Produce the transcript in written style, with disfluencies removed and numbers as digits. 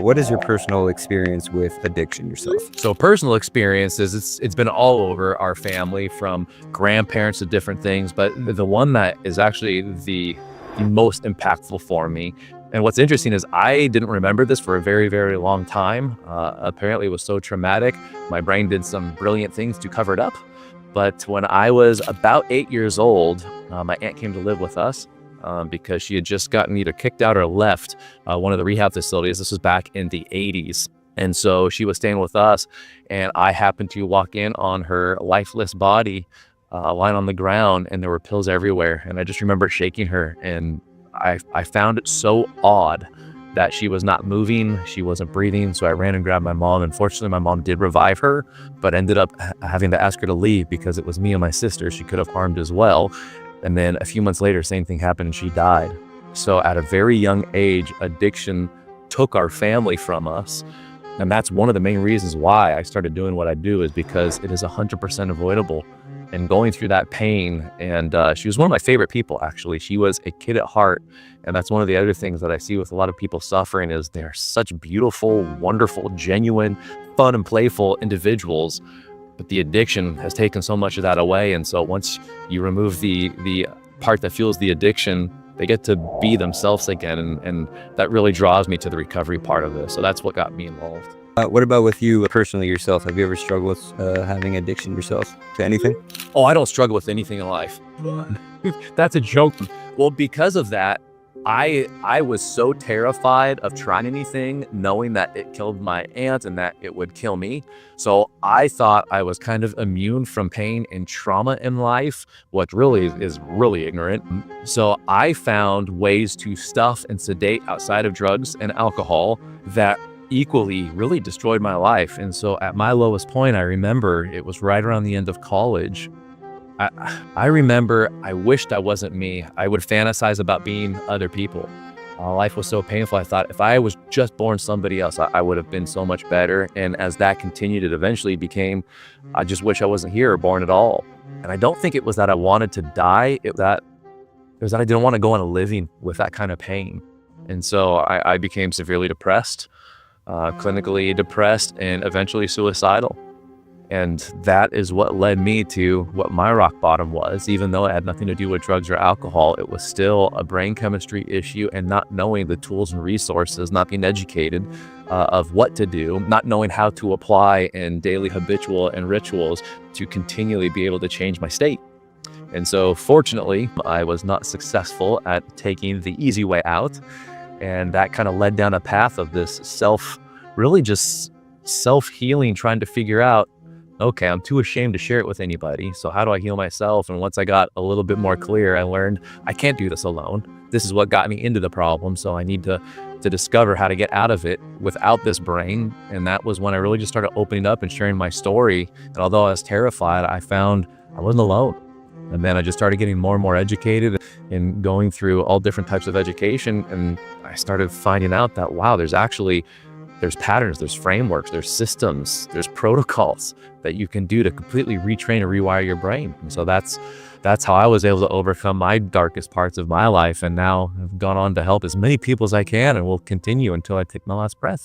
What is your personal experience with addiction yourself? So personal experiences, it's been all over our family, from grandparents to different things, but the one that is actually the most impactful for me. And what's interesting is I didn't remember this for a very, very long time. Apparently it was so traumatic. My brain did some brilliant things to cover it up. But when I was about 8 years old, my aunt came to live with us because she had just gotten either kicked out or left one of the rehab facilities. This was back in the 80s. And so she was staying with us, and I happened to walk in on her lifeless body lying on the ground, and there were pills everywhere. And I just remember shaking her, and I found it so odd that she was not moving, she wasn't breathing. So I ran and grabbed my mom. Unfortunately, my mom did revive her, but ended up having to ask her to leave because it was me and my sister she could have harmed as well. And then a few months later, same thing happened and she died. So at a very young age, addiction took our family from us. And that's one of the main reasons why I started doing what I do, is because it is 100% avoidable. And going through that pain, and she was one of my favorite people, actually. She was a kid at heart. And that's one of the other things that I see with a lot of people suffering, is they're such beautiful, wonderful, genuine, fun and playful individuals. But the addiction has taken so much of that away. And so once you remove the part that fuels the addiction, they get to be themselves again. And that really draws me to the recovery part of this. So that's what got me involved. What about with you personally yourself? Have you ever struggled with having addiction yourself to anything? Oh, I don't struggle with anything in life. That's a joke. Well, because of that, I was so terrified of trying anything, knowing that it killed my aunt and that it would kill me. So I thought I was kind of immune from pain and trauma in life, what really is really ignorant. So I found ways to stuff and sedate outside of drugs and alcohol that equally really destroyed my life. And so at my lowest point, I remember it was right around the end of college. I remember I wished I wasn't me. I would fantasize about being other people. Life was so painful. I thought if I was just born somebody else, I would have been so much better. And as that continued, it eventually became, I just wish I wasn't here or born at all. And I don't think it was that I wanted to die. It was that I didn't want to go on a living with that kind of pain. And so I became severely depressed, clinically depressed, and eventually suicidal. And that is what led me to what my rock bottom was. Even though it had nothing to do with drugs or alcohol, it was still a brain chemistry issue, and not knowing the tools and resources, not being educated of what to do, not knowing how to apply in daily habitual and rituals to continually be able to change my state. And so fortunately, I was not successful at taking the easy way out. And that kind of led down a path of this self-healing, trying to figure out, okay, I'm too ashamed to share it with anybody. So how do I heal myself? And once I got a little bit more clear, I learned I can't do this alone. This is what got me into the problem. So I need to discover how to get out of it without this brain. And that was when I really just started opening up and sharing my story. And although I was terrified, I found I wasn't alone. And then I just started getting more and more educated and going through all different types of education. And I started finding out that, wow, there's patterns, there's frameworks, there's systems, there's protocols that you can do to completely retrain and rewire your brain. And so that's how I was able to overcome my darkest parts of my life. And now I've gone on to help as many people as I can, and will continue until I take my last breath.